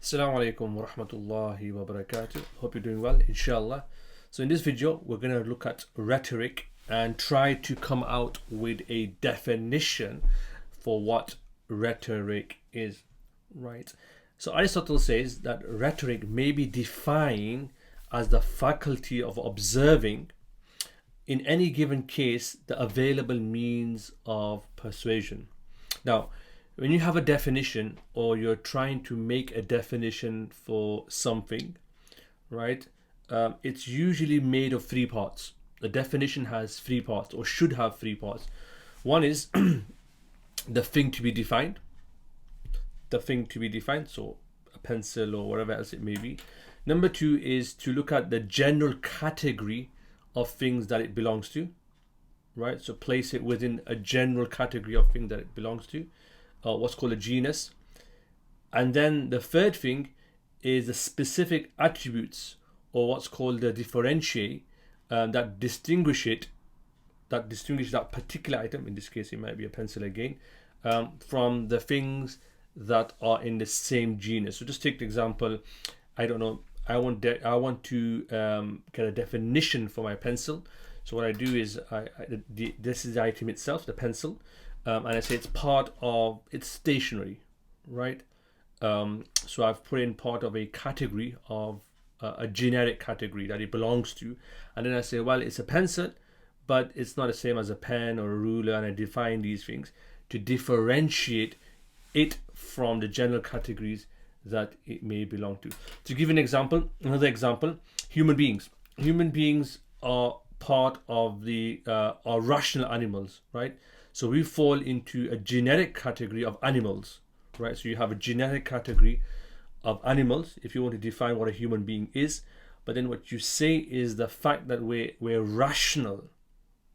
Assalamu alaikum wa rahmatullahi wa barakatuh. Hope you're doing well, inshallah. So in this video, we're going to look at rhetoric and try to come out with a definition for what rhetoric is, right? So Aristotle says that rhetoric may be defined as the faculty of observing, in any given case, the available means of persuasion. Now, when you have a definition or you're trying to make a definition for something, right, it's usually made of three parts. The definition has three parts, or should have three parts. One is the thing to be defined. So a pencil or whatever else it may be. Number two is to look at the general category of things that it belongs to, right? So place it within a general category of things that it belongs to, what's called a genus. And then the third thing is the specific attributes, or what's called the differentiate, that distinguish that particular item. In this case, it might be a pencil again, from the things that are in the same genus. So just take the example. I don't know. I want to get a definition for my pencil. So what I do is this is the item itself, the pencil, and I say it's stationary, right? So I've put in part of a category of a generic category that it belongs to, and then I say, well, it's a pencil, but it's not the same as a pen or a ruler, and I define these things to differentiate it from the general categories that it may belong to. To give an example, another example, human beings. Human beings are part of the are rational animals, right? So we fall into a generic category of animals, right? So you have a generic category of animals if you want to define what a human being is. But then what you say is the fact that we're rational,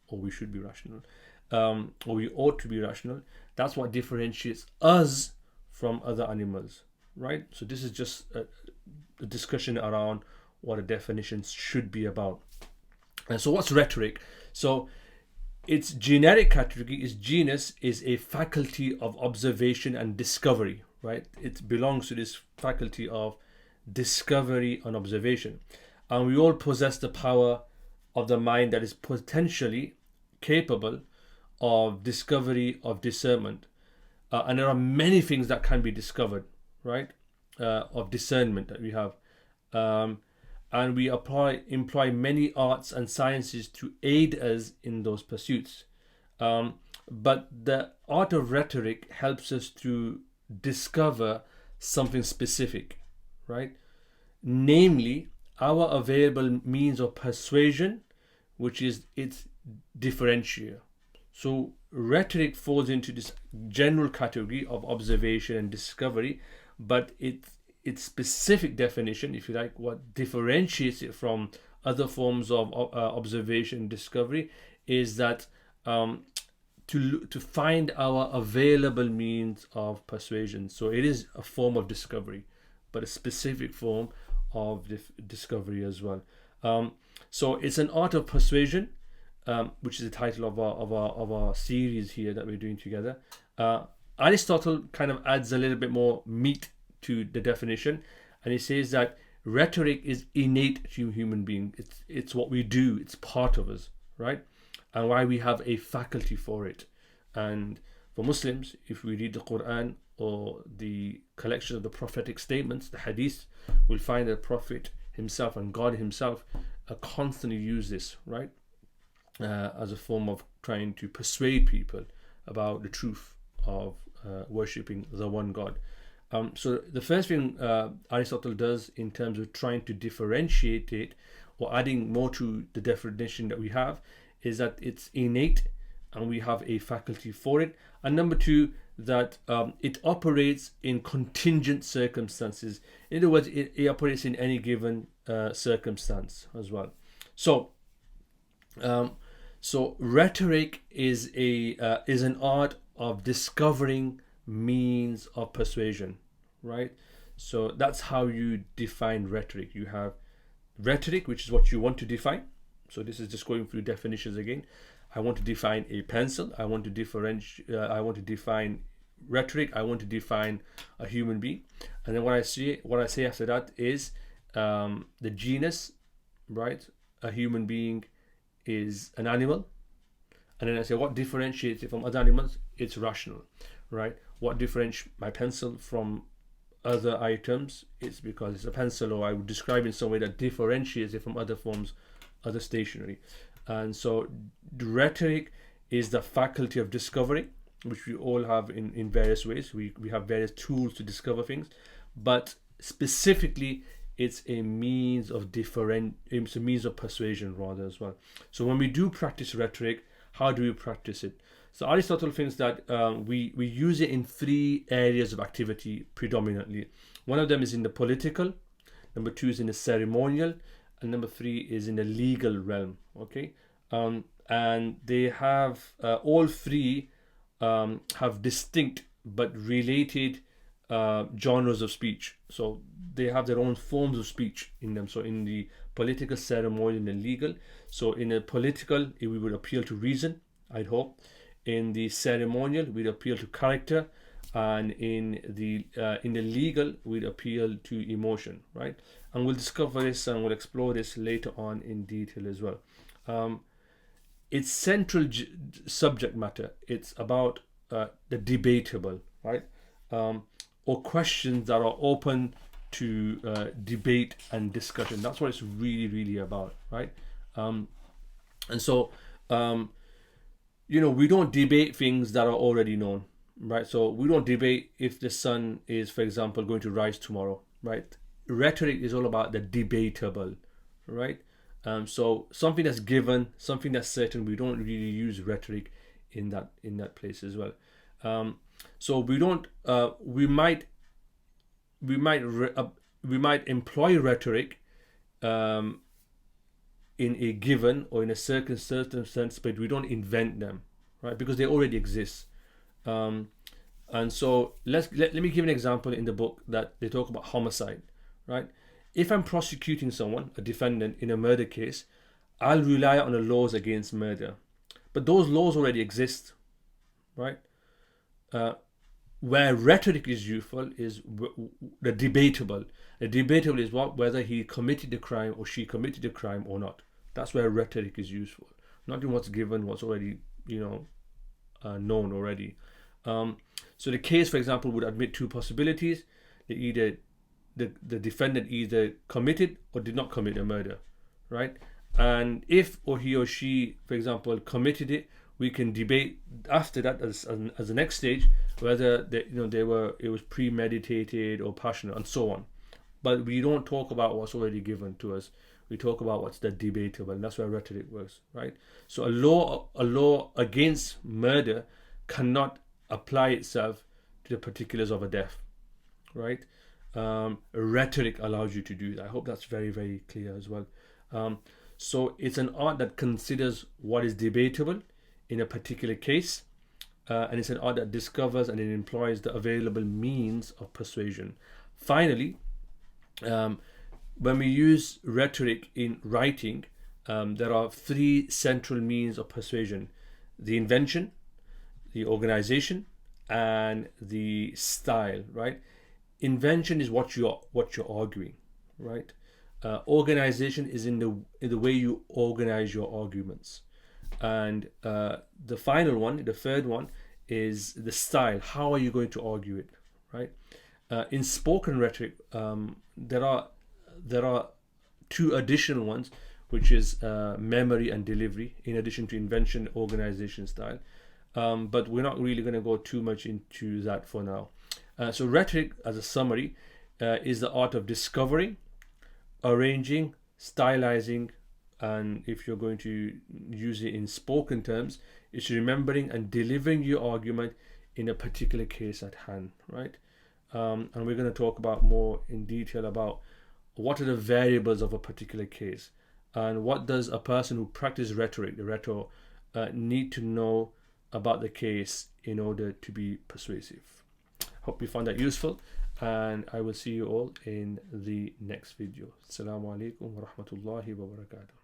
or we should be rational, or we ought to be rational. That's what differentiates us from other animals, right? So this is just a discussion around what a definition should be about. And so what's rhetoric? So its generic category is genus is a faculty of observation and discovery, right? It belongs to this faculty of discovery and observation. And we all possess the power of the mind that is potentially capable of discovery, of discernment. And there are many things that can be discovered, right? Of discernment that we have. And we employ many arts and sciences to aid us in those pursuits. But the art of rhetoric helps us to discover something specific, right? Namely, our available means of persuasion, which is its differentiator. So rhetoric falls into this general category of observation and discovery, but its specific definition, if you like, what differentiates it from other forms of observation and discovery, is that to find our available means of persuasion. So it is a form of discovery, but a specific form of discovery as well. So it's an art of persuasion, which is the title of our series here that we're doing together. Aristotle kind of adds a little bit more meat to the definition, and he says that rhetoric is innate to human beings. It's what we do. It's part of us, right? And why we have a faculty for it. And for Muslims, if we read the Quran or the collection of the prophetic statements, the hadith, we'll find that the Prophet himself and God himself constantly use this, right? As a form of trying to persuade people about the truth of worshipping the one God. So the first thing Aristotle does in terms of trying to differentiate it, or adding more to the definition that we have, is that it's innate and we have a faculty for it. And number two, that it operates in contingent circumstances. In other words, it operates in any given circumstance as well. So rhetoric is an art of discovering means of persuasion, right? So that's how you define rhetoric. You have rhetoric, which is what you want to define. So this is just going through definitions again. I want to define a pencil. I want to define rhetoric, I want to define a human being, and then what I say after that is the genus, right? A human being is an animal, and then I say what differentiates it from other animals? It's rational, right? What differentiates my pencil from other items? It's because it's a pencil, or I would describe it in some way that differentiates it from other forms, other stationery. And so rhetoric is the faculty of discovery, which we all have in various ways. We have various tools to discover things, but specifically it's a means of it's a means of persuasion rather as well. So when we do practice rhetoric, how do we practice it? So Aristotle thinks that we use it in 3 areas of activity predominantly. One of them is in the political, number 2 is in the ceremonial, and number 3 is in the legal realm. Okay, and they have all 3 have distinct but related genres of speech. So they have their own forms of speech in them. So in the political, ceremonial, and legal. So in a political, we would appeal to reason, I'd hope. In the ceremonial, we'd appeal to character, and in the legal, we'd appeal to emotion, right? And we'll discover this and we'll explore this later on in detail as well. Its central subject matter, it's about the debatable, right? Or questions that are open to debate and discussion. That's what it's really, really about, right? And so, we don't debate things that are already known, right? So we don't debate if the sun is, for example, going to rise tomorrow, right? Rhetoric is all about the debatable, right? So something that's given, something that's certain, we don't really use rhetoric in that place as well. So we don't. We might employ rhetoric in a given or in a certain circumstance, but we don't invent them, right? Because they already exist. And so let me give an example in the book that they talk about homicide, right? If I'm prosecuting someone, a defendant in a murder case, I'll rely on the laws against murder, but those laws already exist, right? Where rhetoric is useful is the debatable. The debatable is whether he committed the crime or she committed the crime or not. That's where rhetoric is useful. Not in what's given, what's already known already. So the case, for example, would admit 2 possibilities. The defendant either committed or did not commit a murder, right? And if or he or she, for example, committed it, we can debate after that as the next stage whether it was premeditated or passionate and so on. But we don't talk about what's already given to us. We talk about what's the debatable, and that's where rhetoric works, right? So a law against murder cannot apply itself to the particulars of a death, right? Rhetoric allows you to do that. I hope that's very, very clear as well. So it's an art that considers what is debatable in a particular case, and it's an art that discovers and it employs the available means of persuasion. Finally, when we use rhetoric in writing, there are 3 central means of persuasion: the invention, the organization, and the style, right? Invention is what you're arguing, right? Organization is in the way you organize your arguments, and the final one, the third one, is the style. How are you going to argue it, right? In spoken rhetoric, there are 2 additional ones, which is memory and delivery, in addition to invention, organization, style. But we're not really going to go too much into that for now. So rhetoric, as a summary, is the art of discovering, arranging, stylizing, and if you're going to use it in spoken terms, it's remembering and delivering your argument in a particular case at hand, right? And we're going to talk about more in detail about what are the variables of a particular case, and what does a person who practices rhetoric, the rhetor, need to know about the case in order to be persuasive. Hope you found that useful, and I will see you all in the next video. Assalamu alaikum wa rahmatullahi wa barakatuh.